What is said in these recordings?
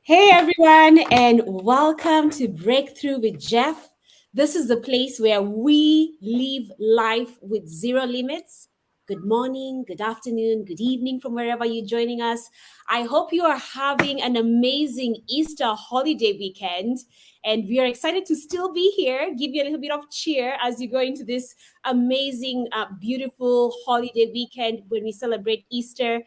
Hey everyone, and welcome to Breakthrough with Jeff. This is the place where we live life with zero limits. Good morning, good afternoon, good evening from wherever you're joining us. I hope you are having an amazing Easter holiday weekend, and we are excited to still be here, give you a little bit of cheer as you go into this amazing, beautiful holiday weekend when we celebrate Easter.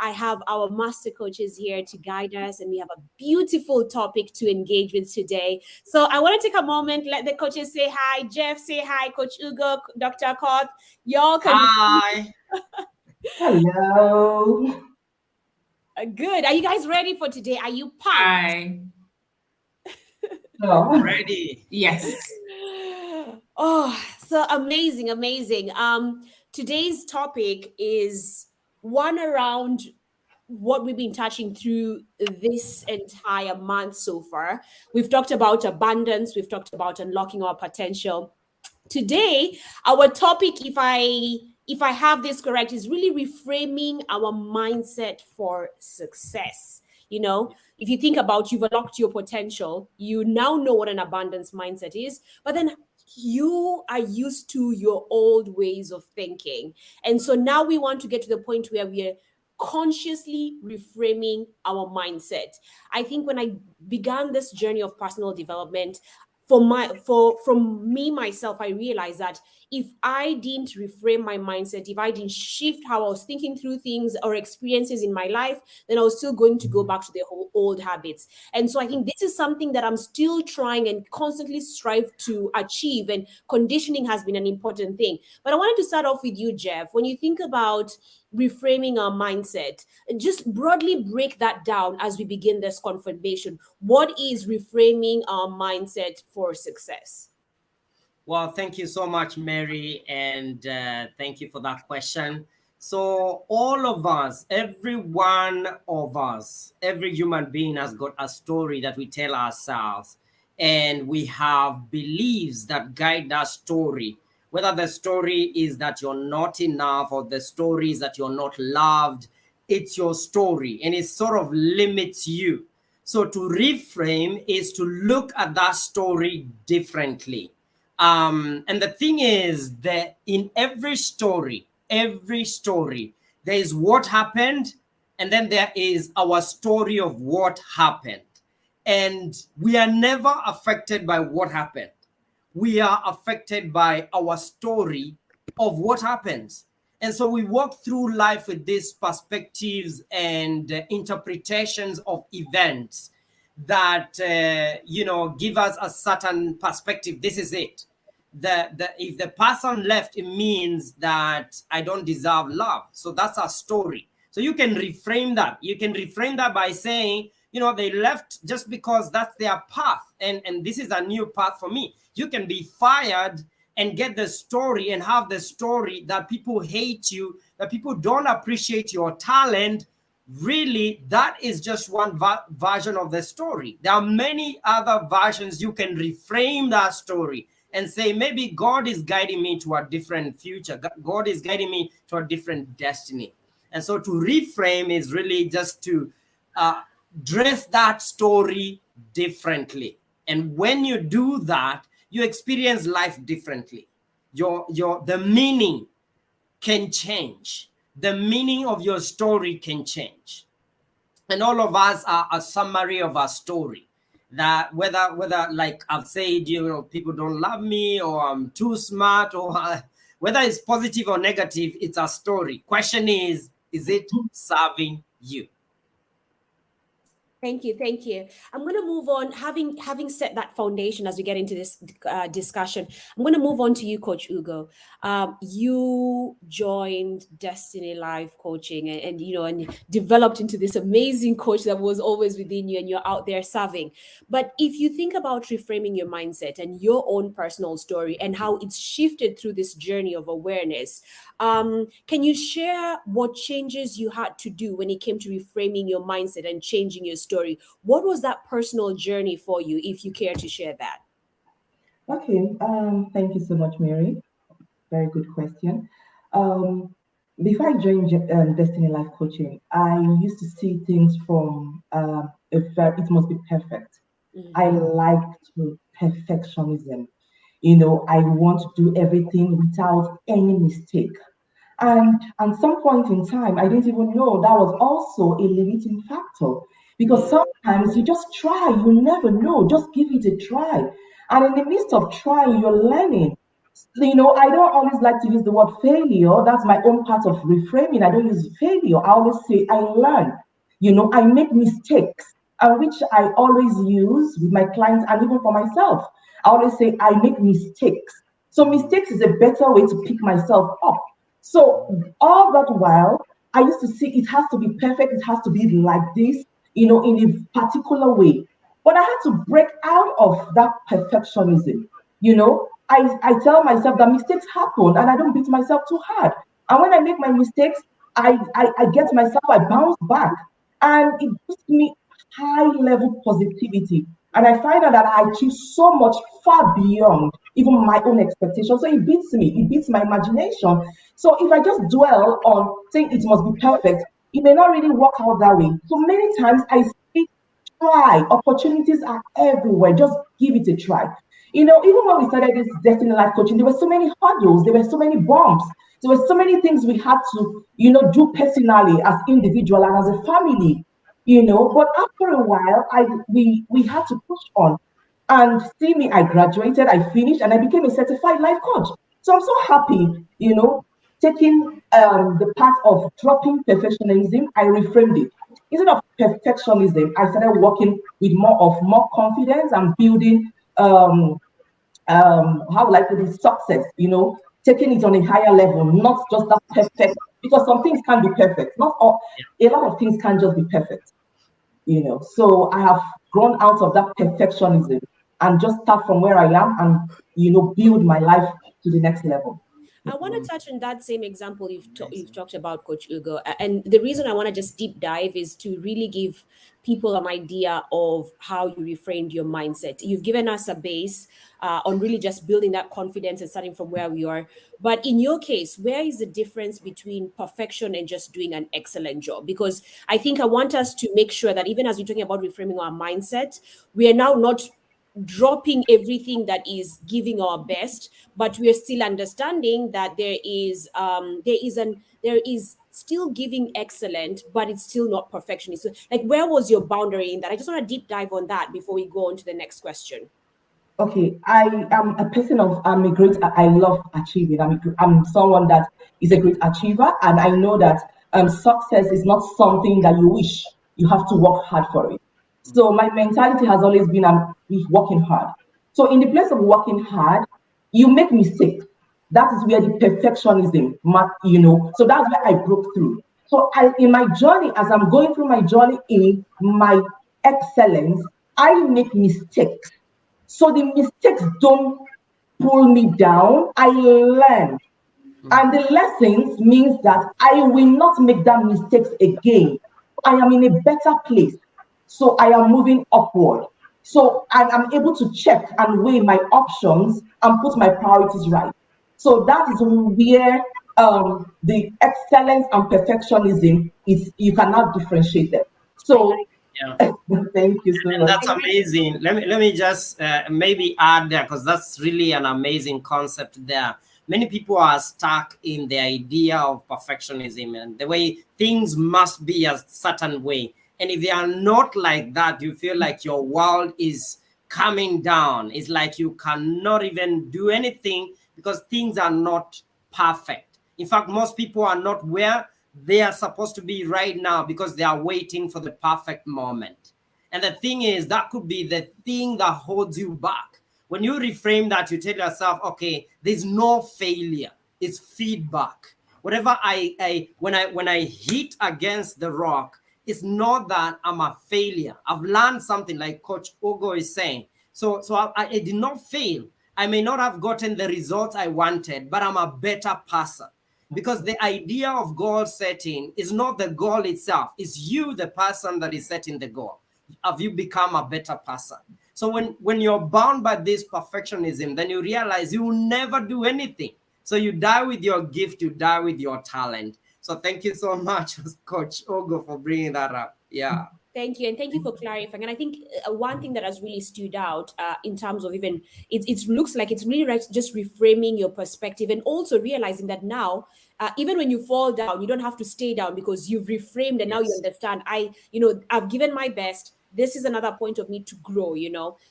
I have our master coaches here to guide us, and we have a beautiful topic to engage with today. So I want to take a moment, let the coaches say hi. Jeff, say hi. Coach Ugo, Dr. Kot, y'all can. Hi. Hello. Good. Are you guys ready for today? Are you pumped? Hi. So, Ready? Yes. Oh, so amazing, amazing. Today's topic is one around what we've been touching through this entire month so far. We've talked about abundance, we've talked about unlocking our potential. Today, our topic, if I have this correct, is really reframing our mindset for success. If you think about you've unlocked your potential, you now know what an abundance mindset is, but then you are used to your old ways of thinking. And so now we want to get to the point where we're consciously reframing our mindset. I think when I began this journey of personal development, for from me myself, I realized that if I didn't reframe my mindset, if I didn't shift how I was thinking through things or experiences in my life, then I was still going to go back to the whole old habits. And so I think this is something that I'm still trying and constantly strive to achieve, and conditioning has been an important thing. But I wanted to start off with you, Jeff. When you think about reframing our mindset, just broadly break that down as we begin this conversation. What is reframing our mindset for success? Well, thank you so much, Mary, and thank you for that question. So, all of us, every one of us, every human being has got a story that we tell ourselves, and we have beliefs that guide that story. Whether the story is that you're not enough or the story is that you're not loved, it's your story, and it sort of limits you. So, to reframe is to look at that story differently. And the thing is that in every story, there is what happened, and then there is our story of what happened. And we are never affected by what happened. We are affected by our story of what happens. And so we walk through life with these perspectives and interpretations of events that give us a certain perspective. This is it. If the person left, it means that I don't deserve love. So that's a story. So you can reframe that. You can reframe that by saying, they left just because that's their path, and this is a new path for me. You can be fired and get the story and have the story that people hate you, that people don't appreciate your talent. Really, that is just one version of the story. There are many other versions. You can reframe that story and say, maybe God is guiding me to a different future. God is guiding me to a different destiny. And so to reframe is really just to dress that story differently. And when you do that, you experience life differently. The meaning can change. The meaning of your story can change. And all of us are a summary of our story. That whether like I've said, people don't love me, or I'm too smart, or whether it's positive or negative, it's a story. Question is it serving you? Thank you, thank you. I'm going to move on. Having set that foundation as we get into this discussion, I'm going to move on to you, Coach Ugo. You joined Destiny Life Coaching, and developed into this amazing coach that was always within you, and you're out there serving. But if you think about reframing your mindset and your own personal story and how it's shifted through this journey of awareness, can you share what changes you had to do when it came to reframing your mindset and changing your story? What was that personal journey for you, if you care to share that? okay. Thank you so much, Mary. Very good question. Um, Before I joined Destiny Life Coaching, I used to see things from it must be perfect. I Mm-hmm. liked perfectionism. You know, I want to do everything without any mistake. And at some point in time, I didn't even know that was also a limiting factor because Mm-hmm. sometimes you just try, you never know, just give it a try. And in the midst of trying, you're learning. You know, I don't always like to use the word failure. That's my own part of reframing. I don't use failure. I always say I learn. You know, I make mistakes, which I always use with my clients and even for myself. I always say I make mistakes. So mistakes is a better way to pick myself up. So all that while, I used to see it has to be perfect, it has to be like this, you know, in a particular way. But I had to break out of that perfectionism. You know, I tell myself that mistakes happen and I don't beat myself too hard. And when I make my mistakes, I get myself, I bounce back. And it gives me high level positivity. And I find out that I achieve so much far beyond even my own expectations. So it beats me, it beats my imagination. So if I just dwell on saying it must be perfect, it may not really work out that way. So many times I see try. Opportunities are everywhere. Just give it a try. You know, even when we started this Destiny Life Coaching, there were so many hurdles, there were so many bumps, there were so many things we had to, you know, do personally as individual and as a family. You know, but after a while, we had to push on. And see me, I graduated, I finished, and I became a certified life coach. So I'm so happy, you know, taking the path of dropping perfectionism, I reframed it. Instead of perfectionism, I started working with more confidence and building how would I put it, success, you know, taking it on a higher level, not just that perfect, because some things can't be perfect. Not all, a lot of things can't just be perfect, you know. So I have grown out of that perfectionism and just start from where I am and, you know, build my life to the next level. I want to touch on that same example you've Amazing. talked about, Coach Ugo. And the reason I want to just deep dive is to really give people an idea of how you reframed your mindset. You've given us a base on really just building that confidence and starting from where we are. But in your case, where is the difference between perfection and just doing an excellent job? Because I think I want us to make sure that even as we're talking about reframing our mindset, we are now not dropping everything that is giving our best, but we are still understanding that there is still giving excellent, but it's still not perfectionist. So like, where was your boundary in that? I just want to deep dive on that before we go on to the next question. Okay, I am a person of I'm a great I love achieving. I'm someone that is a great achiever, and I know that success is not something that you wish. You have to work hard for it. So my mentality has always been I'm working hard. So in the place of working hard, you make mistakes. That is where the perfectionism, you know. So that's where I broke through. So in my journey, as I'm going through my journey in my excellence, I make mistakes so the mistakes don't pull me down. I learn. And the lessons means that I will not make that mistakes again. I am in a better place. So I am moving upward. So and I'm able to check and weigh my options and put my priorities right. So that is where the excellence and perfectionism is you cannot differentiate them. I So like Yeah. thank you so And much. that's I like amazing. Let me just maybe add there because that's really an amazing concept there. Many people are stuck in the idea of perfectionism and the way things must be a certain way. And if they are not like that, you feel like your world is coming down. It's like you cannot even do anything because things are not perfect. In fact, most people are not where they are supposed to be right now because they are waiting for the perfect moment. And the thing is, that could be the thing that holds you back. When you reframe that, you tell yourself, okay, there's no failure. It's feedback. Whatever when I hit against the rock, it's not that I'm a failure. I've learned something like Coach Ogo is saying. So I did not fail. I may not have gotten the results I wanted, but I'm a better person. Because the idea of goal setting is not the goal itself, it's you, the person that is setting the goal. Have you become a better person? So when you're bound by this perfectionism, then you realize you will never do anything. So you die with your gift, you die with your talent. So thank you so much, Coach Ogo, for bringing that up. Yeah. Thank you, and thank you for clarifying. And I think one thing that has really stood out in terms of even it looks like it's really right, just reframing your perspective, and also realizing that now, even when you fall down, you don't have to stay down because you've reframed, and now you Yes. understand. I've given my best. This is another point of need to grow.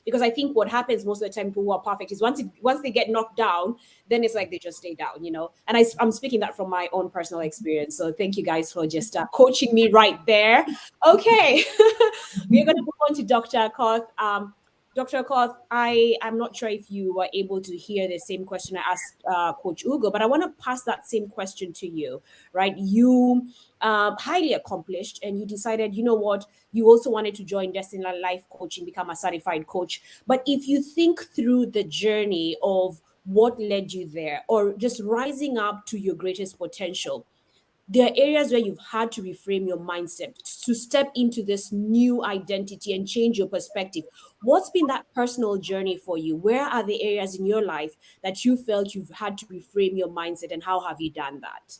Because I think what happens most of the time, people who are perfect is once they get knocked down, then it's like they just stay down. And I'm speaking that from my own personal experience. So thank you guys for just coaching me right there. Okay. We're going to move on to Dr. Koth. Dr. Koth, I'm not sure if you were able to hear the same question I asked Coach Ugo, but I want to pass that same question to you, right? You highly accomplished, and you decided, you know what, you also wanted to join Destiny Life Coaching, become a certified coach. But if you think through the journey of what led you there, or just rising up to your greatest potential, there are areas where you've had to reframe your mindset to step into this new identity and change your perspective. What's been that personal journey for you? Where are the areas in your life that you felt you've had to reframe your mindset, and how have you done that?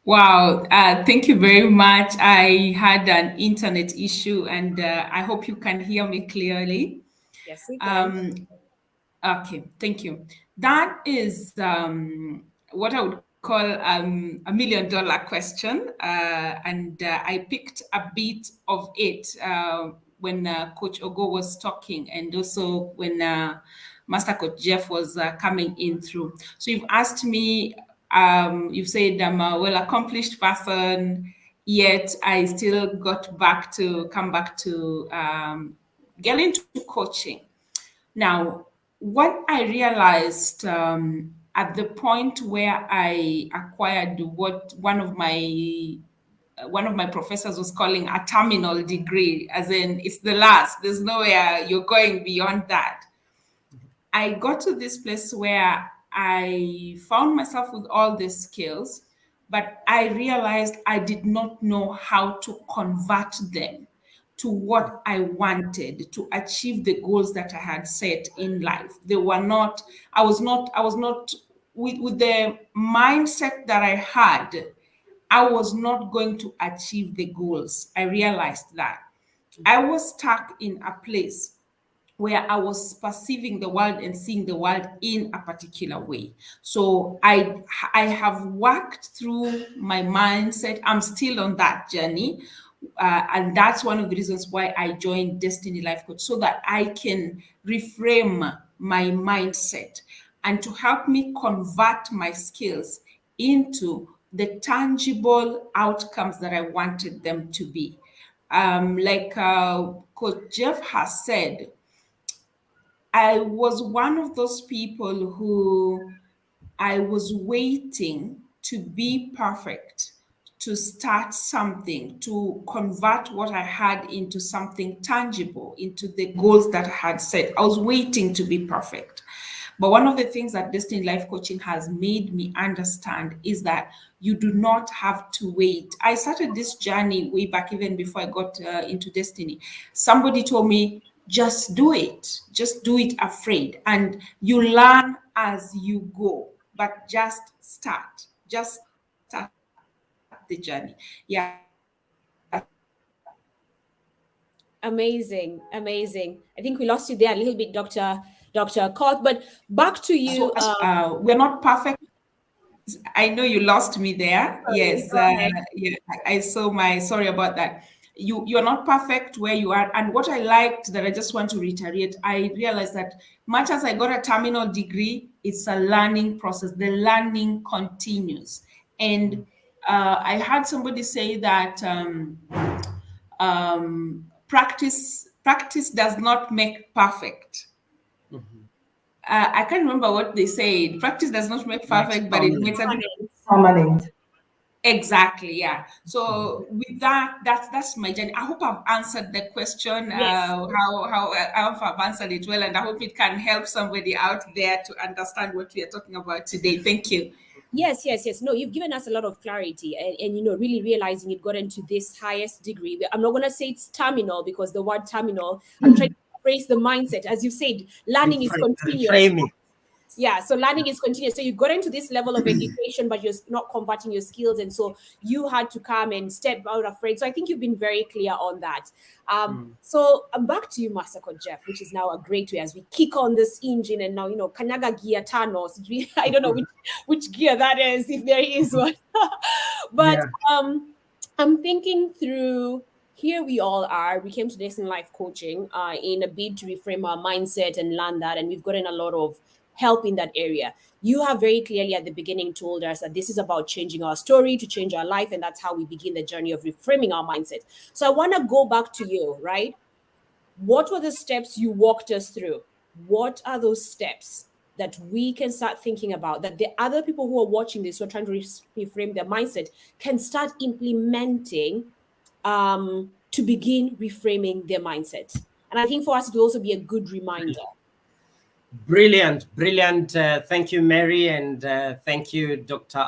Wow, thank you very much. I had an internet issue, and I hope you can hear me clearly. Yes, we can. Um, okay, thank you. That is what I would call $1 million question, and I picked a bit of it when Coach Ogo was talking, and also when Master Coach Jeff was coming in through. So you've asked me, you've said I'm a well accomplished person, yet I still come back to get into coaching. Now, what I realized at the point where I acquired what one of my professors was calling a terminal degree, as in it's the last, there's nowhere you're going beyond that. I got to this place where I found myself with all these skills, but I realized I did not know how to convert them to what I wanted to achieve the goals that I had set in life. They were not, I was not with the mindset that I had, I was not going to achieve the goals. I realized that. I was stuck in a place where I was perceiving the world and seeing the world in a particular way. So I have worked through my mindset. I'm still on that journey. And that's one of the reasons why I joined Destiny Life Coach, so that I can reframe my mindset and to help me convert my skills into the tangible outcomes that I wanted them to be. Like Coach Jeff has said, I was one of those people who I was waiting to be perfect, to start something, to convert what I had into something tangible, into the goals that I had set. I was waiting to be perfect. But one of the things that Destiny Life Coaching has made me understand is that you do not have to wait. I started this journey way back, even before I got into Destiny. Somebody told me, just do it afraid, and you learn as you go, but just start the journey. Yeah, so Amazing, amazing. I think we lost you there a little bit, Dr. Koth, but back to you. we're not perfect. I know you lost me there. Sorry, Yes, go ahead. yeah, I saw my sorry about that. You're not perfect where you are. And what I liked that I just want to reiterate, I realized that much as I got a terminal degree, it's a learning process. The learning continues. And I had somebody say that practice does not make perfect. Mhm. I can't remember what they said. Practice does not make Makes perfect, but it permanent. makes everything. Permanent. Exactly, yeah. Mhm. So with that, that's my journey. I hope I've answered the question. Yes. I hope I've answered it well, and I hope it can help somebody out there to understand what we are talking about today. Thank you. Yes, yes, yes. No, you've given us a lot of clarity, and really realizing you've gotten to this highest degree. I'm not going to say it's terminal, because the word terminal, I'm trying to phrase the mindset. As you said, learning is continuous. Reframing. Yeah, so learning is continuous. So you got into this level of education, but you're not converting your skills, and so you had to come and step out afraid. So I think you've been very clear on that. So I'm back to you, Masako Jeff, which is now a great way as we kick on this engine, and now Kanyaga gear Thanos. I don't know which gear that is, if there is one, but Yeah. I'm thinking through. Here we all are. We came to this in life coaching in a bid to reframe our mindset and learn that, and we've gotten a lot of help in that area. You have very clearly at the beginning told us that this is about changing our story to change our life, and that's how we begin the journey of reframing our mindset. So I want to go back to you, right? What were the steps you walked us through? What are those steps that we can start thinking about, that the other people who are watching this, who are trying to reframe their mindset, can start implementing to begin reframing their mindset? And I think for us, it will also be a good reminder. Brilliant, brilliant. Thank you, Mary, and thank you, Dr.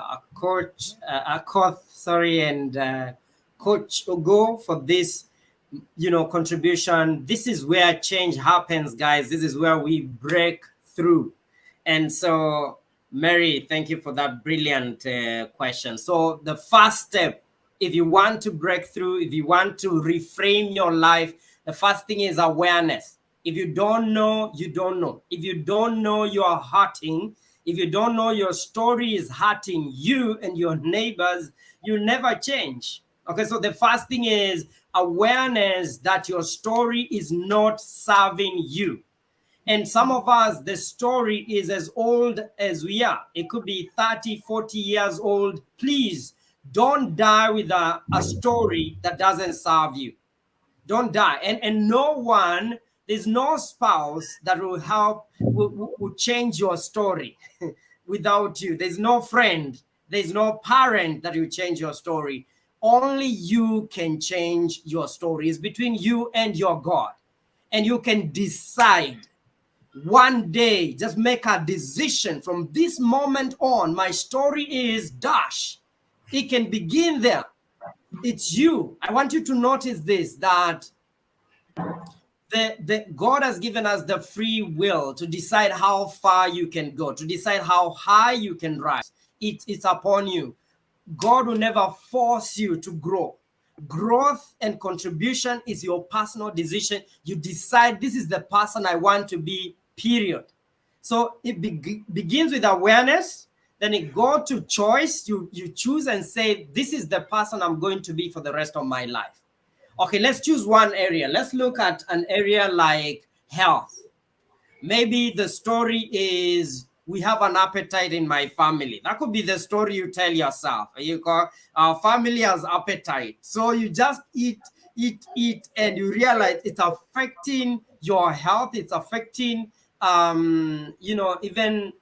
Akoth, sorry, and Coach Ogo for this, contribution. This is where change happens, guys. This is where we break through. And so, Mary, thank you for that brilliant question. So the first step, if you want to break through, if you want to reframe your life, the first thing is awareness. If you don't know, you don't know. If you don't know, you are hurting. If you don't know your story is hurting you and your neighbors, you never change. Okay, so the first thing is awareness that your story is not serving you. And some of us, the story is as old as we are. It could be 30, 40 years old. Please don't die with a story that doesn't serve you. Don't die. And no one, there's no spouse that will help, will change your story without you. There's no friend, there's no parent that will change your story. Only you can change your story. It's between you and your God. And you can decide one day, just make a decision from this moment on. My story is dash. It can begin there. It's you. I want you to notice this, that the God has given us the free will to decide how far you can go, to decide how high you can rise. It's upon you. God will never force you to grow. Growth and contribution is your personal decision. You decide, this is the person I want to be, period. So it begins with awareness, then it goes to choice. You choose and say, this is the person I'm going to be for the rest of my life. Okay, let's choose one area. Let's look at an area like health. Maybe the story is, we have an appetite in my family. That could be the story you tell yourself. You call, our family has appetite. So you just eat, and you realize it's affecting your health. It's affecting, even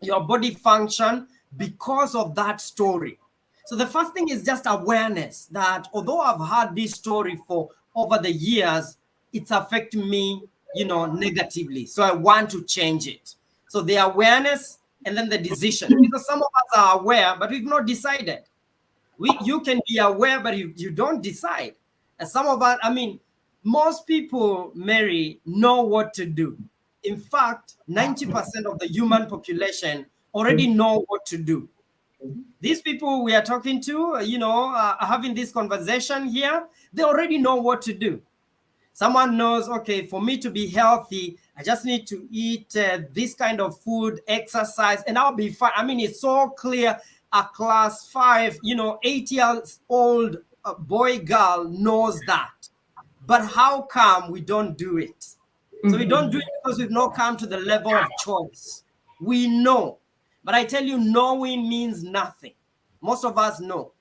your body function because of that story. So the first thing is just awareness that although I've had this story for over the years, it's affecting me, negatively. So I want to change it. So the awareness and then the decision, because some of us are aware, but we've not decided. You can be aware, but you don't decide. And some of us, most people, Mary, know what to do. In fact, 90% of the human population already know what to do. These people we are talking to, having this conversation here, they already know what to do. Someone knows, okay, for me to be healthy, I just need to eat this kind of food, exercise, and I'll be fine. It's so clear. A class 5, 8-year-old boy, girl knows that. But how come we don't do it? So we don't do it because we've not come to the level of choice. We know. But I tell you, knowing means nothing. Most of us know.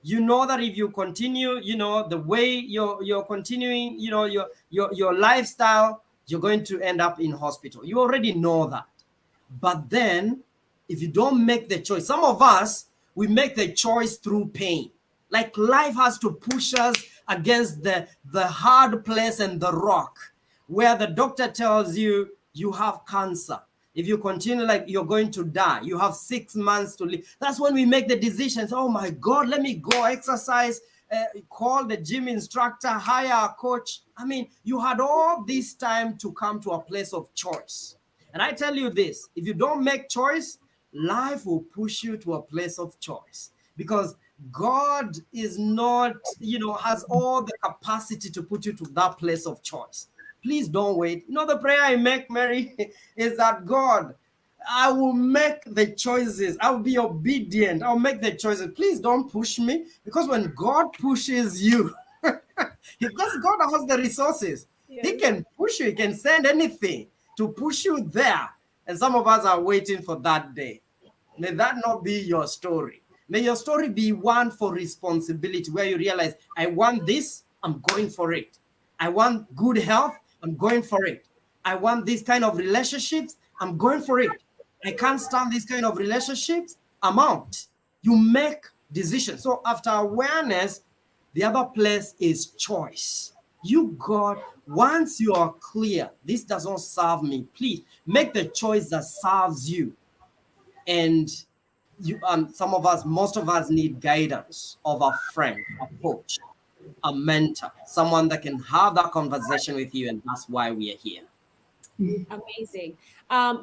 You know that if you continue, the way you're continuing, your lifestyle, you're going to end up in hospital. You already know that. But then, if you don't make the choice, some of us, we make the choice through pain. Like life has to push us against the hard place and the rock, where the doctor tells you, you have cancer. If you continue, like, you're going to die. You have 6 months to live. That's when we make the decisions. Oh my God, let me go exercise, call the gym instructor, hire a coach. You had all this time to come to a place of choice. And I tell you this, if you don't make choice, life will push you to a place of choice, because God is not, has all the capacity to put you to that place of choice. Please don't wait. The prayer I make, Mary, is that God, I will make the choices. I'll be obedient. I'll make the choices. Please don't push me, because when God pushes you, because God has the resources, He Yes. can push you. He can send anything to push you there. And some of us are waiting for that day. May that not be your story. May your story be one for responsibility, where you realize, I want this, I'm going for it. I want good health, I'm going for it. I want this kind of relationships, I'm going for it. I can't stand this kind of relationships, I'm out. You make decisions. So after awareness, the other place is choice. You, God, once you are clear, this does not serve me, please make the choice that serves you. And some of us, most of us need guidance of a friend, a coach, a mentor, someone that can have that conversation with you. And that's why we are here. Amazing.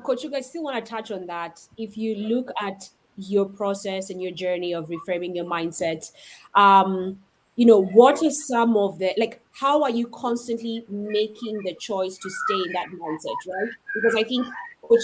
Coach, I still want to touch on that. If you look at your process and your journey of reframing your mindset, what are some of the, like, how are you constantly making the choice to stay in that mindset, right? Because I think Coach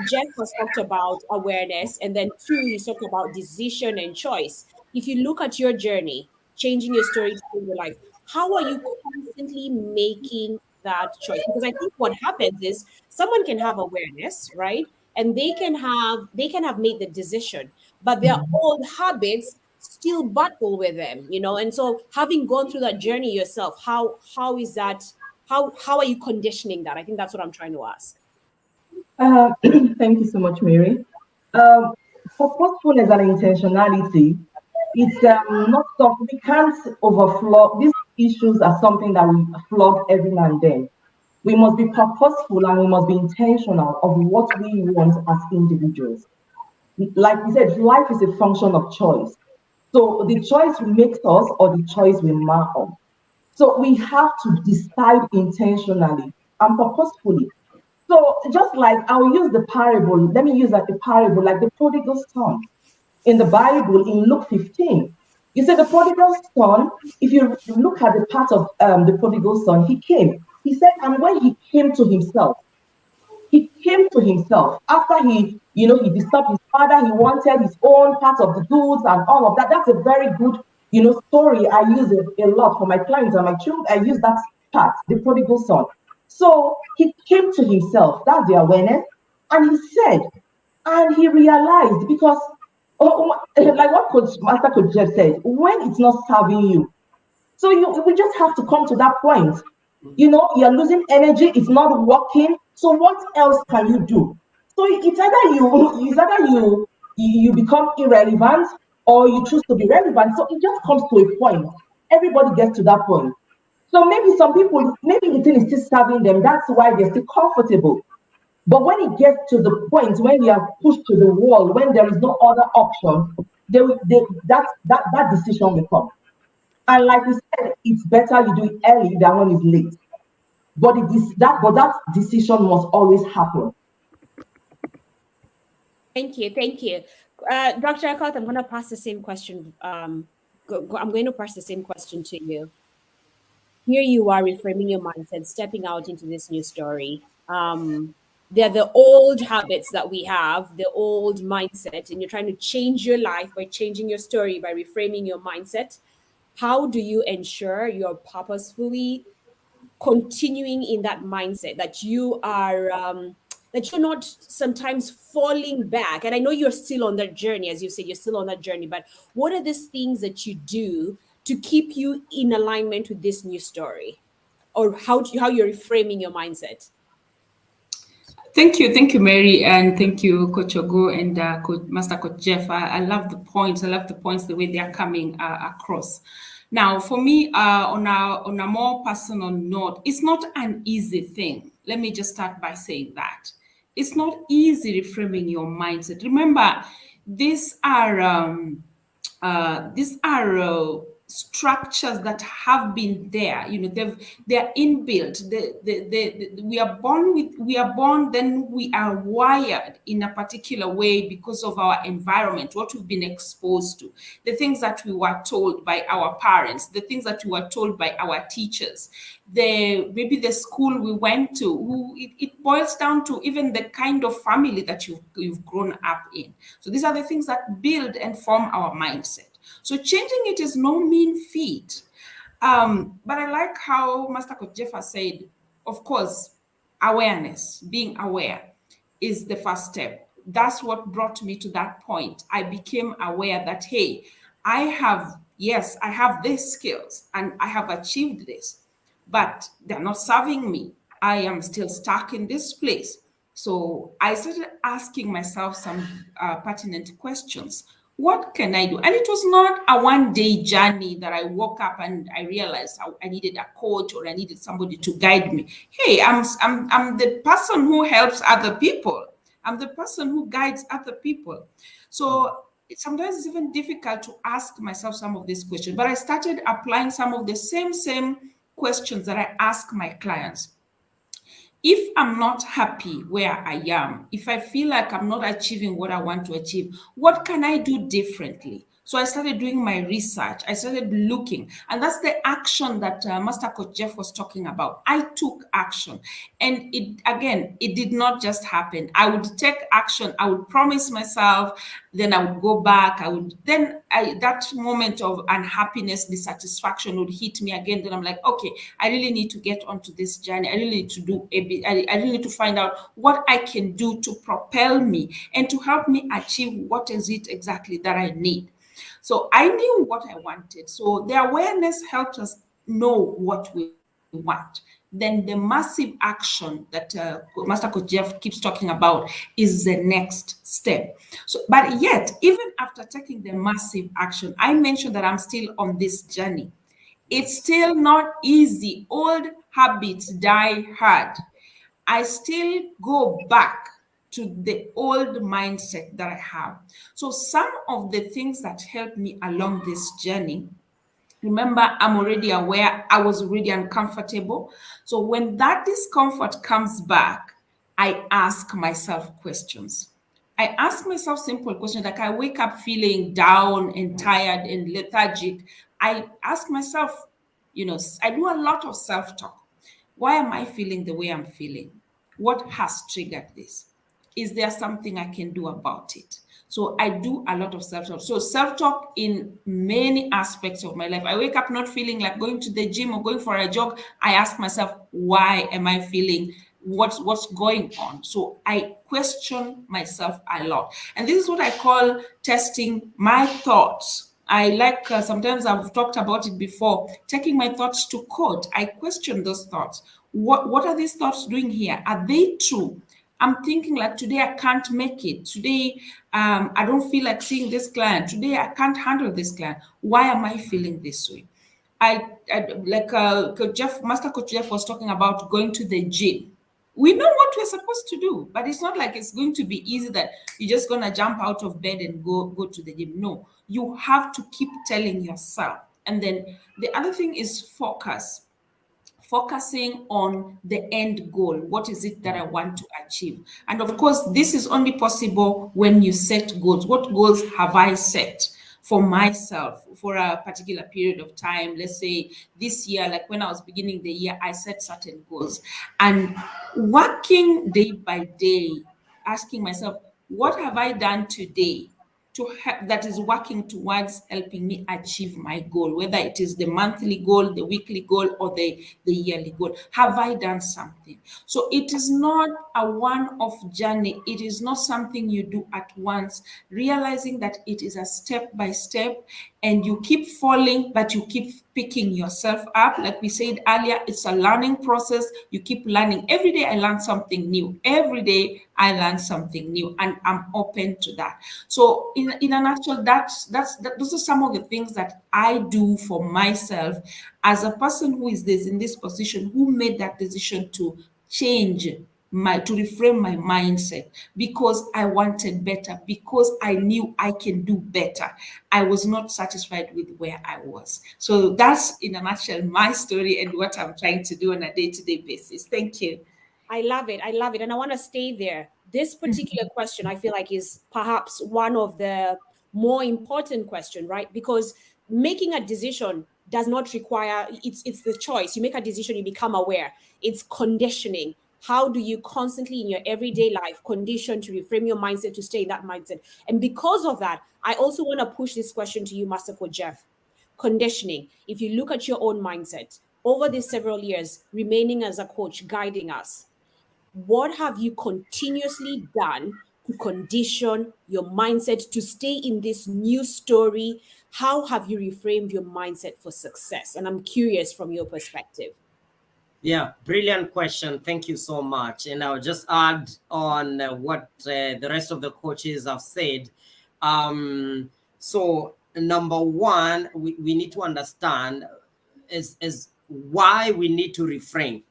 Jeff has talked about awareness, and then two, he's talked about decision and choice. If you look at your journey, changing your story, changing your life, how are you constantly making that choice? Because I think what happens is someone can have awareness, right? And they can have made the decision, but their old habits still battle with them, and so having gone through that journey yourself, how is that, how are you conditioning that? I think that's what I'm trying to ask. Uh, Thank you so much, Mary. Um, Purposefulness and intentionality, it's not something we can't overflow. These issues are something that we flood every now and then. We must be purposeful and we must be intentional of what we want as individuals. Like we said, life is a function of choice. So the choice makes us or the choice we mark up. So we have to decide intentionally and purposefully. So just like I'll use the parable, let me use like a parable, like the prodigal son in the Bible in Luke 15. You see, the prodigal son, if you look at the part of the prodigal son, he came. He said, and when he came to himself after he disturbed his father. He wanted his own part of the goods and all of that. That's a very good, story. I use it a lot for my clients and my children. I use that part, the prodigal son. So he came to himself. That's the awareness. And he said, and he realized because, like what Master Coach Jeff said, when it's not serving you, so we just have to come to that point. You're losing energy, it's not working. So what else can you do? So it's either you become irrelevant or you choose to be relevant. So it just comes to a point. Everybody gets to that point. So maybe some people, maybe the thing is still serving them. That's why they're still comfortable. But when it gets to the point when you are pushed to the wall, when there is no other option, that decision will come. And like we said, it's better you do it early than when it's late. But that decision must always happen. Thank you. Dr. Akot, I'm going to pass the same question. I'm going to pass the same question to you. Here you are reframing your mindset, stepping out into this new story. They're the old habits that we have, the old mindset, and you're trying to change your life by changing your story, by reframing your mindset. How do you ensure you're purposefully continuing in that mindset, that you are that you're not sometimes falling back? And I know you're still on that journey, as you said, you're still on that journey, but what are these things that you do to keep you in alignment with this new story, or how you're reframing your mindset? Thank you, Mary, and thank you, Coach Ogo and Master Coach Jeff. I love the points. I love the points the way they are coming across. Now, for me, on a more personal note, it's not an easy thing. Let me just start by saying that it's not easy reframing your mindset. Remember, these are structures that have been there. They're inbuilt. We are born, then we are wired in a particular way because of our environment, what we've been exposed to, the things that we were told by our parents, the things that we were told by our teachers, maybe the school we went to. It boils down to even the kind of family that you've grown up in. So these are the things that build and form our mindset. So changing it is no mean feat. But I like how Master Coach Jeff has said, of course, awareness, being aware is the first step. That's what brought me to that point. I became aware that, hey, I have these skills and I have achieved this, but they're not serving me. I am still stuck in this place. So I started asking myself some pertinent questions. What can I do? And it was not a one-day journey that I woke up and I realized I needed a coach or I needed somebody to guide me. Hey, I'm the person who helps other people. I'm the person who guides other people. So sometimes it's even difficult to ask myself some of these questions, but I started applying some of the same questions that I ask my clients. If I'm not happy where I am, if I feel like I'm not achieving what I want to achieve, what can I do differently? So I started doing my research. I started looking. And that's the action that Master Coach Jeff was talking about. I took action. And it did not just happen. I would take action. I would promise myself. Then I would go back. That moment of unhappiness, dissatisfaction would hit me again. Then I'm like, okay, I really need to get onto this journey. I really need to do a bit. I really need to find out what I can do to propel me and to help me achieve what is it exactly that I need. So I knew what I wanted. So the awareness helped us know what we want. Then the massive action that Master Coach Jeff keeps talking about is the next step. So, but yet, even after taking the massive action, I mentioned that I'm still on this journey. It's still not easy. Old habits die hard. I still go back to the old mindset that I have. So some of the things that helped me along this journey, remember, I'm already aware I was already uncomfortable. So when that discomfort comes back, I ask myself questions. I ask myself simple questions, like I wake up feeling down and tired and lethargic. I ask myself, I do a lot of self-talk. Why am I feeling the way I'm feeling? What has triggered this? Is there something I can do about it? So I do a lot of self-talk. So self-talk in many aspects of my life. I wake up not feeling like going to the gym or going for a jog. I ask myself, why am I feeling what's going on? So I question myself a lot. And this is what I call testing my thoughts. I like, sometimes I've talked about it before, taking my thoughts to court. I question those thoughts. What are these thoughts doing here? Are they true? I'm thinking like, today I can't make it. Today, I don't feel like seeing this client. Today, I can't handle this client. Why am I feeling this way? Master Coach Jeff was talking about going to the gym. We know what we're supposed to do, but it's not like it's going to be easy that you're just going to jump out of bed and go to the gym. No, you have to keep telling yourself. And then the other thing is focusing on the end goal. What is it that I want to achieve? And of course, this is only possible when you set goals. What goals have I set for myself for a particular period of time? Let's say this year, like when I was beginning the year, I set certain goals. And working day by day, asking myself, what have I done today that is working towards helping me achieve my goal, whether it is the monthly goal, the weekly goal, or the yearly goal? Have I done something? So it is not a one-off journey. It is not something you do at once, realizing that it is a step by step, and you keep falling, but you keep picking yourself up. Like we said earlier, it's a learning process. You keep learning. Every day I learn something new. Every day I learn something new, and I'm open to that. So in a nutshell, those are some of the things that I do for myself as a person who is in this position, who made that decision to change to reframe my mindset, because I wanted better, because I knew I can do better. I was not satisfied with where I was. So that's, in a nutshell, my story and what I'm trying to do on a day-to-day basis. Thank you. I love it. I love it. And I want to stay there. This particular question, I feel like, is perhaps one of the more important question, right? Because making a decision does not require, it's the choice. You make a decision, you become aware. It's conditioning. How do you constantly in your everyday life condition to reframe your mindset to stay in that mindset? And because of that, I also want to push this question to you, Master Coach Jeff. Conditioning. If you look at your own mindset over these several years, remaining as a coach, guiding us, what have you continuously done to condition your mindset to stay in this new story? How have you reframed your mindset for success? And I'm curious from your perspective. Yeah, brilliant question. Thank you so much. And I'll just add on what the rest of the coaches have said. So, number one, we need to understand is why we need to reframe.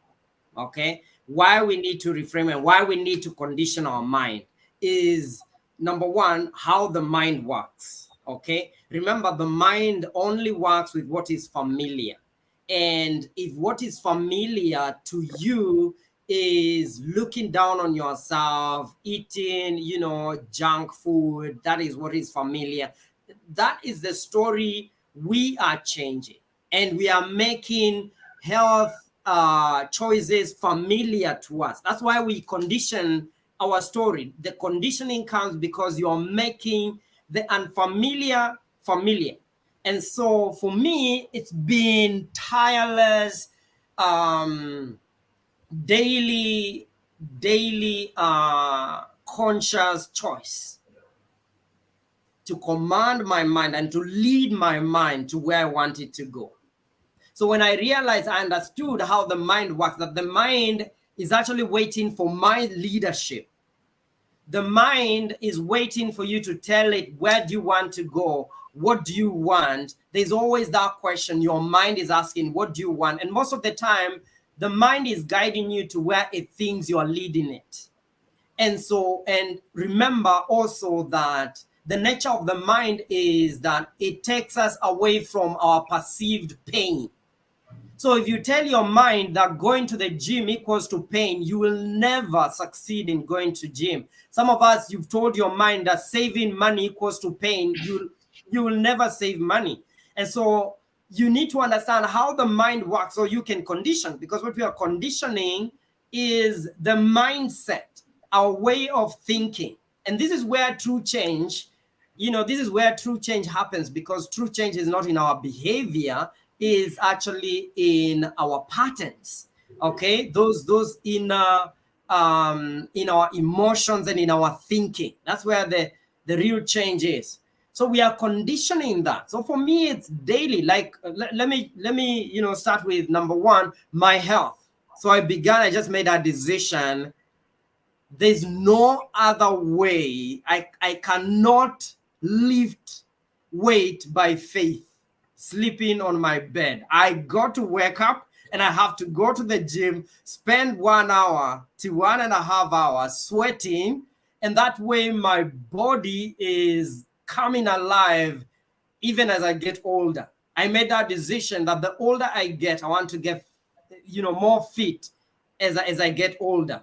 Okay, why we need to reframe and why we need to condition our mind is, number one, how the mind works. Okay, remember, the mind only works with what is familiar. And if what is familiar to you is looking down on yourself, eating, junk food, that is what is familiar. That is the story we are changing. And we are making health choices familiar to us. That's why we condition our story. The conditioning comes because you're making the unfamiliar familiar. And so for me, it's been tireless, daily conscious choice to command my mind and to lead my mind to where I want it to go. So when I realized, I understood how the mind works, that the mind is actually waiting for my leadership. The mind is waiting for you to tell it, where do you want to go? What do you want? There's always that question. Your mind is asking, what do you want? And most of the time, the mind is guiding you to where it thinks you are leading it. And so, and remember also that the nature of the mind is that it takes us away from our perceived pain. So if you tell your mind that going to the gym equals to pain, you will never succeed in going to gym. Some of us, you've told your mind that saving money equals to pain, you will never save money. And so you need to understand how the mind works so you can condition, because what we are conditioning is the mindset, our way of thinking. And this is where true change, this is where true change happens, because true change is not in our behavior, is actually in our patterns. Okay, those in our emotions and in our thinking. That's where the real change is. So we are conditioning that. So for me, it's daily. Like let me start with number one, my health. So I just made a decision. There's no other way. I cannot lift weight by faith sleeping on my bed. I got to wake up and I have to go to the gym, spend 1 hour to 1.5 hours sweating, and that way my body is coming alive even as I get older. I made that decision that the older I get, I want to get more fit as I get older.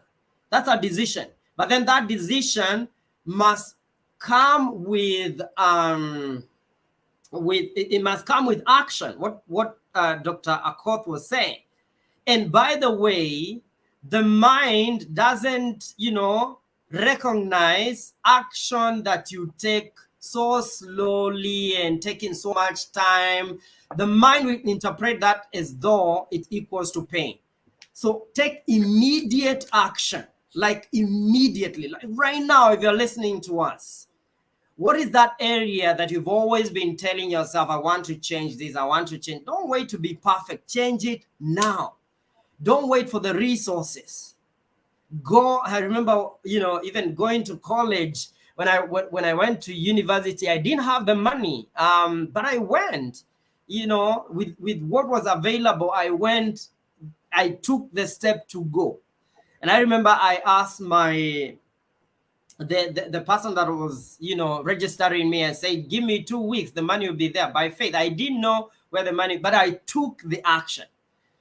That's a decision. But then that decision must come with it must come with action. What Dr. Akoth was saying. And by the way, the mind doesn't recognize action that you take so slowly and taking so much time. The mind will interpret that as though it equals to pain. So take immediate action, like immediately, like right now. If you're listening to us, what is that area that you've always been telling yourself, I want to change this, I want to change? Don't wait to be perfect. Change it now. Don't wait for the resources. Go. I remember, even going to college, when I went to university, I didn't have the money, but I went, with what was available. I took the step to go. And I remember I asked the person that was, registering me and said, give me 2 weeks, the money will be there. By faith, I didn't know where the money, but I took the action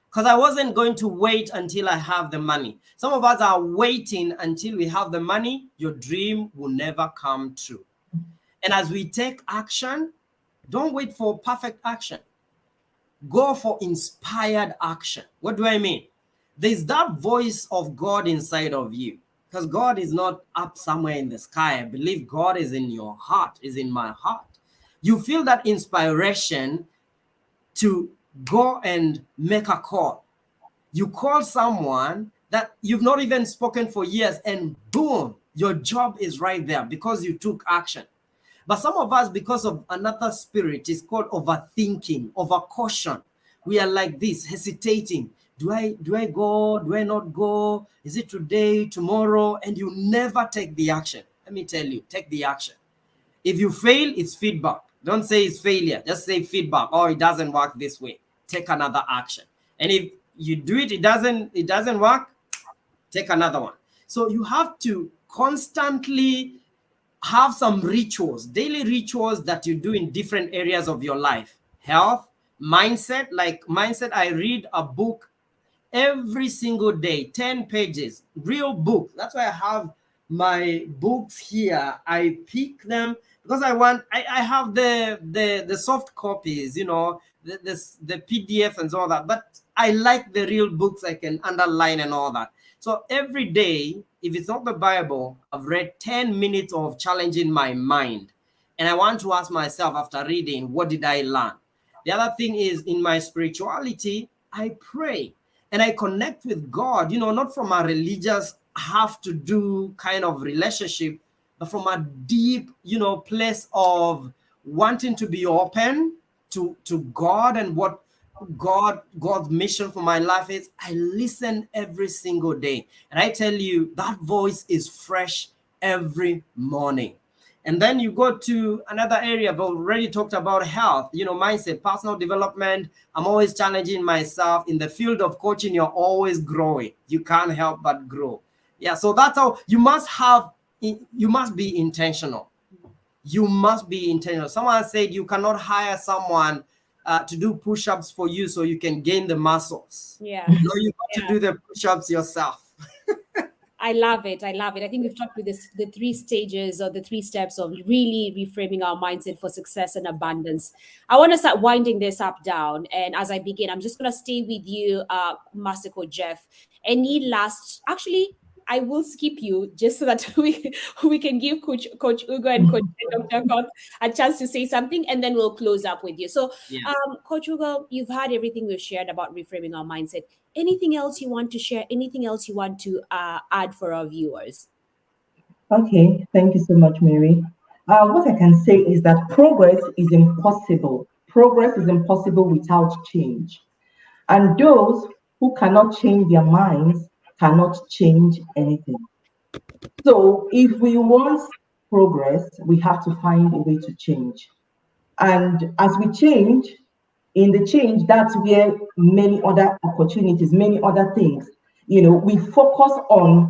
because I wasn't going to wait until I have the money. Some of us are waiting until we have the money. Your dream will never come true. And as we take action, don't wait for perfect action. Go for inspired action. What do I mean? There's that voice of God inside of you, because God is not up somewhere in the sky. I believe God is in your heart, is in my heart. You feel that inspiration to go and make a call. You call someone that you've not even spoken for years, and boom, your job is right there because you took action. But some of us, because of another spirit, is called overthinking, overcaution. We are like this, hesitating. Do I go? Do I not go? Is it today, tomorrow? And you never take the action. Let me tell you, take the action. If you fail, it's feedback. Don't say it's failure. Just say feedback. Oh, it doesn't work this way. Take another action. And if you do it, it doesn't work, take another one. So you have to constantly have some rituals, daily rituals that you do in different areas of your life. Health, mindset. Like mindset, I read a book every single day, 10 pages, real book. That's why I have my books here. I pick them because I have the soft copies, the PDF and all that, but I like the real books. I can underline and all that. So every day, if it's not the Bible, I've read 10 minutes of challenging my mind. And I want to ask myself after reading, what did I learn? The other thing is, in my spirituality, I pray and I connect with God, not from a religious have to do kind of relationship, but from a deep, place of wanting to be open to God and what God's mission for my life is. I listen every single day. And I tell you, that voice is fresh every morning. And then you go to another area, but already talked about health, mindset, personal development. I'm always challenging myself. In the field of coaching, you're always growing. You can't help but grow. Yeah, so that's how you must be intentional. You must be intentional. Someone said you cannot hire someone to do push-ups for you so you can gain the muscles. Yeah. No, you got to do the push-ups yourself. I love it. I love it. I think we've talked with the 3 stages or the 3 steps of really reframing our mindset for success and abundance. I want to start winding this up down. And as I begin, I'm just going to stay with you, Master Coach Jeff. Actually, I will skip you just so that we can give Coach Ugo and Coach Dr. Koth a chance to say something, and then we'll close up with you. So, Yeah. Coach Ugo, you've heard everything we've shared about reframing our mindset. Anything else you want to share? Anything else you want to add for our viewers? Okay, thank you so much, Mary. What I can say is that progress is impossible. Progress is impossible without change. And those who cannot change their minds cannot change anything. So if we want progress, we have to find a way to change. And as we change, in the change, that's where many other opportunities, many other things, we focus on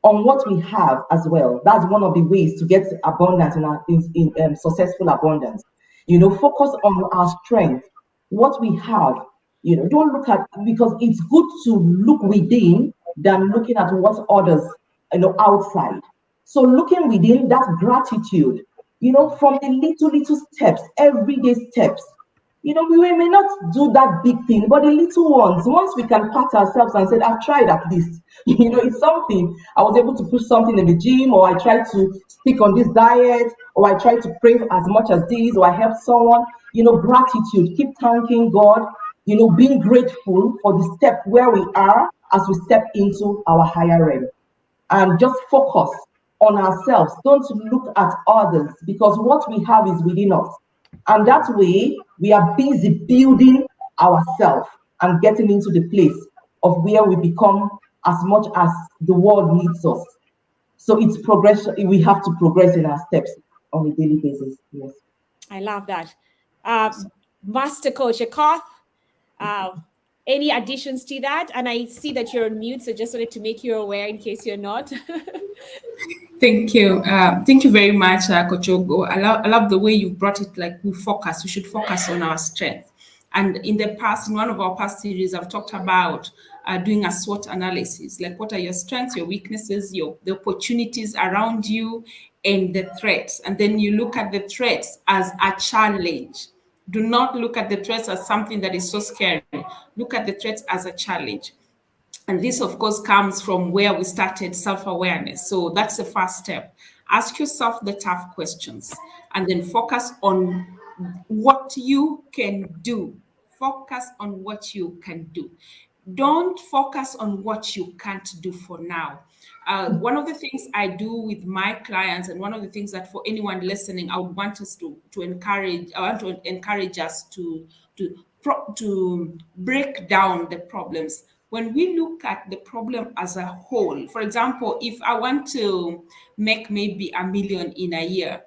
what we have as well. That's one of the ways to get abundance in successful abundance. Focus on our strength, what we have. Don't look at, because it's good to look within than looking at what others, outside. So looking within, that gratitude, from the little steps, everyday steps. We may not do that big thing, but the little ones, once we can pat ourselves and say, I've tried at least. It's something. I was able to push something in the gym, or I tried to stick on this diet, or I tried to pray as much as this, or I helped someone. Gratitude, keep thanking God, being grateful for the step where we are as we step into our higher realm. And just focus on ourselves. Don't look at others, because what we have is within us. And that way, we are busy building ourselves and getting into the place of where we become as much as the world needs us. So it's progression. We have to progress in our steps on a daily basis. Yes. I love that. Master Coach Koth, Any additions to that? And I see that you're on mute, so just wanted to make you aware in case you're not. Thank you. Thank you very much, Coach Ogo. I love the way you brought it, like we focus. We should focus on our strength. And in the past, in one of our past series, I've talked about doing a SWOT analysis. Like, what are your strengths, your weaknesses, the opportunities around you, and the threats. And then you look at the threats as a challenge. Do not look at the threats as something that is so scary. Look at the threats as a challenge. And this, of course, comes from where we started, self-awareness. So that's the first step. Ask yourself the tough questions and then focus on what you can do. Focus on what you can do. Don't focus on what you can't do for now. One of the things I do with my clients, and one of the things that for anyone listening, I would want us to encourage. I want to encourage us to break down the problems. When we look at the problem as a whole, for example, if I want to make maybe 1 million in a year,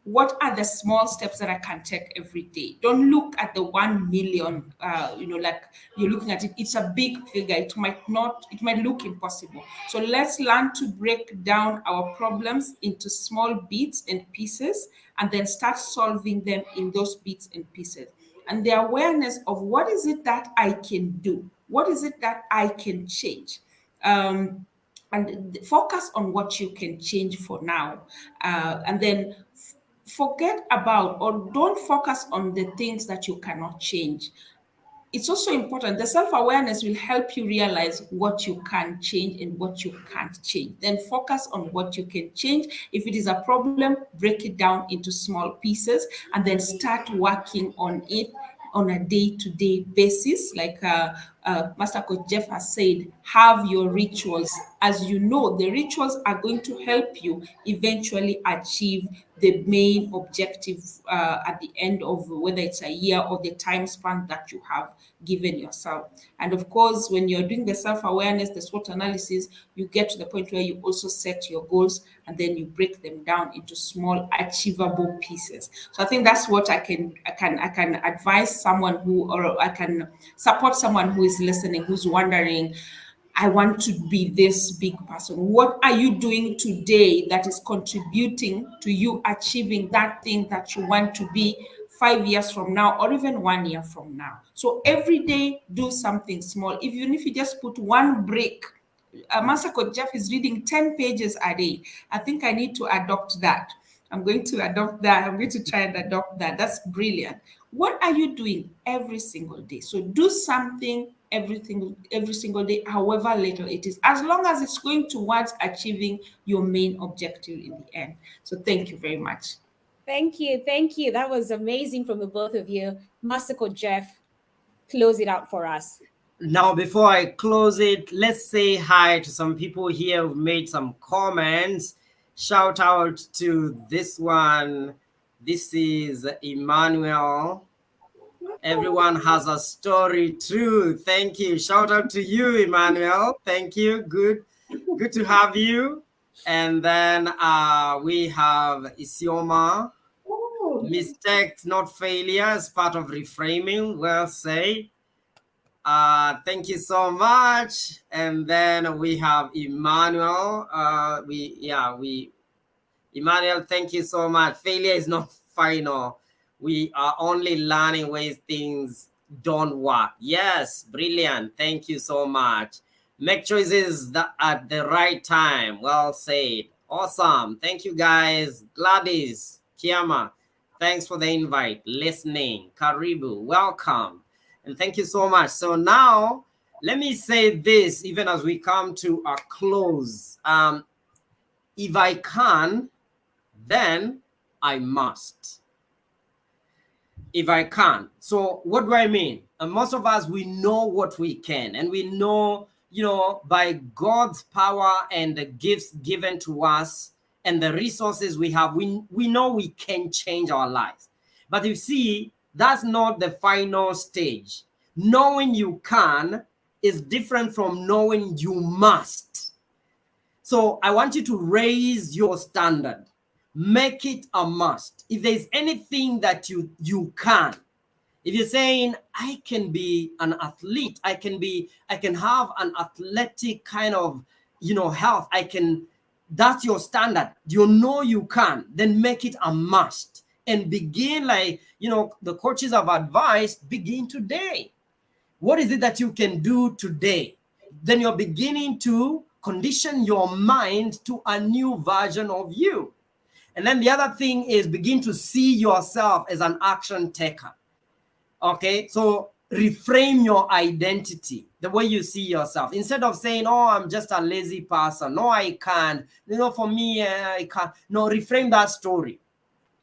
what are the small steps that I can take every day? Don't look at the 1 million, like you're looking at it. It's a big figure. It might look impossible. So let's learn to break down our problems into small bits and pieces and then start solving them in those bits and pieces. And the awareness of what is it that I can do? What is it that I can change? And focus on what you can change for now. And then forget about or don't focus on the things that you cannot change. It's also important. The self-awareness will help you realize what you can change and what you can't change. Then focus on what you can change. If it is a problem, break it down into small pieces and then start working on it on a day-to-day basis. Like Master Coach Jeff has said, have your rituals. As you know, the rituals are going to help you eventually achieve the main objective at the end of whether it's a year or the time span that you have given yourself. And of course, when you're doing the self-awareness, the SWOT analysis, you get to the point where you also set your goals and then you break them down into small achievable pieces. So I think that's what I can advise someone who, or I can support someone who is listening, who's wondering, I want to be this big person. What are you doing today that is contributing to you achieving that thing that you want to be 5 years from now or even 1 year from now? So every day, do something small. Even if you just put one brick. Master Coach Jeff is reading 10 pages a day. I think I need to adopt that. I'm going to adopt that. I'm going to try and adopt that. That's brilliant. What are you doing every single day? So do something every single day, however little it is, as long as it's going towards achieving your main objective in the end. So thank you very much. Thank you. Thank you. That was amazing from the both of you. Masako Jeff, close it out for us. Now, before I close it, let's say hi to some people here who've made some comments. Shout out to this one. This is Emmanuel. Everyone has a story too. Thank you. Shout out to you, Emmanuel. Thank you. Good to have you. And then we have Isioma. Mistakes, not failure, is part of reframing. Well said. Thank you so much. And then we have Emmanuel. Emmanuel, thank you so much. Failure is not final. We are only learning ways things don't work. Yes, brilliant. Thank you so much. Make choices at the right time. Well said. Awesome. Thank you, guys. Gladys, Kiama, thanks for the invite. Listening. Karibu, welcome. And thank you so much. So now, let me say this, even as we come to a close. If I can, then I must. If I can. So what do I mean? And most of us, we know what we can. And we know, by God's power and the gifts given to us and the resources we have, we know we can change our lives. But you see, that's not the final stage. Knowing you can is different from knowing you must. So I want you to raise your standard. Make it a must. If there's anything that you can, If you're saying, I can be an athlete, I can have an athletic kind of, health, that's your standard, you know you can, then make it a must and begin, like, the coaches have advised, begin today. What is it that you can do today? Then you're beginning to condition your mind to a new version of you. And then the other thing is, begin to see yourself as an action taker. Okay, so reframe your identity, the way you see yourself. Instead of saying, oh, I'm just a lazy person, no, I can't, for me, I can't. No, reframe that story.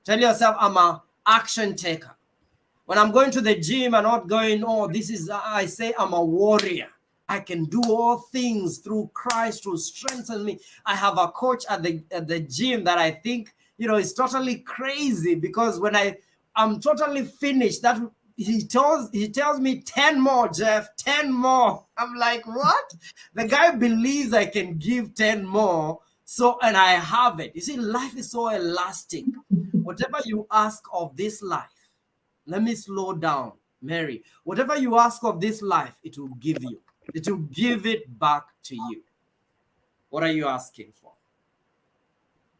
Tell yourself, I'm an action taker. When I'm going to the gym, I'm not going, oh, I say I'm a warrior. I can do all things through Christ who strengthens me. I have a coach at the gym that I think, is totally crazy, because when I'm totally finished, that he tells me 10 more, Jeff, 10 more. I'm like, what? The guy believes I can give 10 more. So, and I have it. You see, life is so elastic. Whatever you ask of this life, let me slow down, Mary. Whatever you ask of this life, it will give you. It will give it back to you. What are you asking for?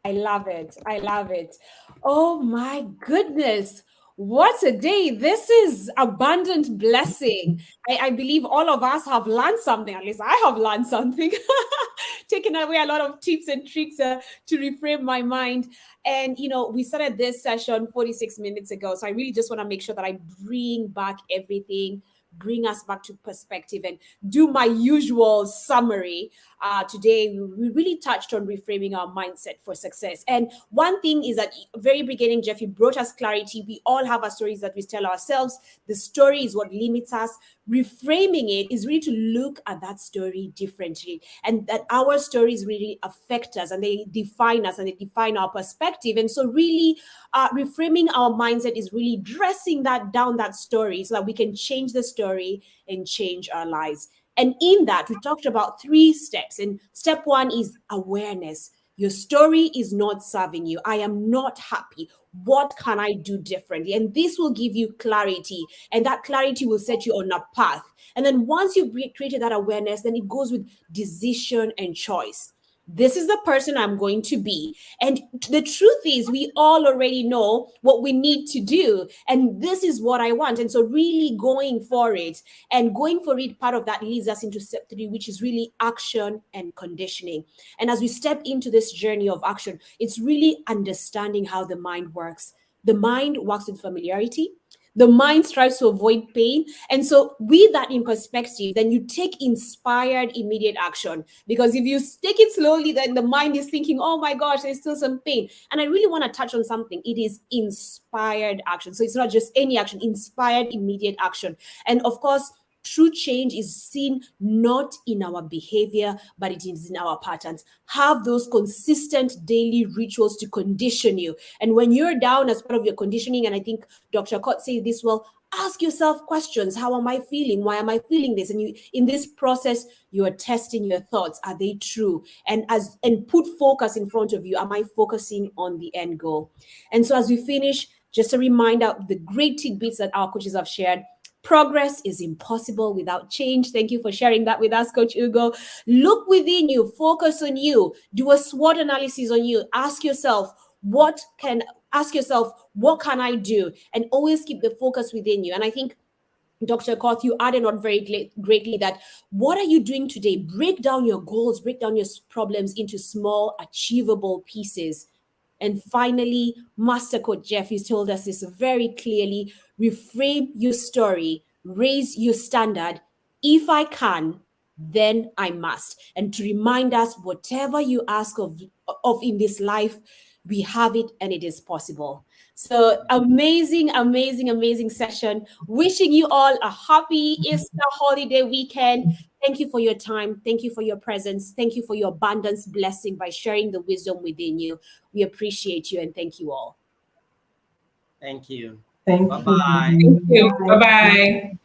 I love it. I love it. Oh my goodness. What a day. This is abundant blessing. I believe all of us have learned something. At least I have learned something. Taken away a lot of tips and tricks to reframe my mind. And, we started this session 46 minutes ago. So I really just want to make sure that I bring back everything, bring us back to perspective, and do my usual summary. Today, we really touched on reframing our mindset for success. And one thing is that very beginning, Jeff, you brought us clarity. We all have our stories that we tell ourselves. The story is what limits us. Reframing it is really to look at that story differently, and that our stories really affect us, and they define us, and they define our perspective. And so really reframing our mindset is really dressing that story so that we can change the story and change our lives. And in that, we talked about 3 steps. And step 1 is awareness. Your story is not serving you. I am not happy. What can I do differently? And this will give you clarity. And that clarity will set you on a path. And then once you've created that awareness, then it goes with decision and choice. This is the person I'm going to be. And the truth is, we all already know what we need to do. And this is what I want. And so really going for it, part of that leads us into step 3, which is really action and conditioning. And as we step into this journey of action, it's really understanding how the mind works. The mind works with familiarity. The mind strives to avoid pain. And so with that in perspective, then you take inspired immediate action. Because if you take it slowly, then the mind is thinking, oh my gosh, there's still some pain. And I really want to touch on something. It is inspired action. So it's not just any action, inspired immediate action. And of course, true change is seen not in our behavior, but it is in our patterns. Have those consistent daily rituals to condition you. And when you're down as part of your conditioning, and I think Dr. Cott said this well, ask yourself questions. How am I feeling? Why am I feeling this? And in this process, you are testing your thoughts. Are they true? And put focus in front of you. Am I focusing on the end goal? And so as we finish, just a reminder of the great tidbits that our coaches have shared. Progress is impossible without change. Thank you for sharing that with us, Coach Ugo. Look within you, focus on you, do a SWOT analysis on you. Ask yourself, what can I do? And always keep the focus within you. And I think Dr. Koth, you added on very greatly that what are you doing today? Break down your goals, break down your problems into small, achievable pieces. And finally, Master Coach Jeff, you told us this very clearly. Reframe your story, raise your standard. If I can, then I must. And to remind us, whatever you ask of in this life, we have it and it is possible. So amazing, amazing, amazing session. Wishing you all a happy Easter holiday weekend. Thank you for your time. Thank you for your presence. Thank you for your abundance blessing by sharing the wisdom within you. We appreciate you and thank you all. Thank you. Thank Bye-bye. you. Thank you. Bye. Bye-bye.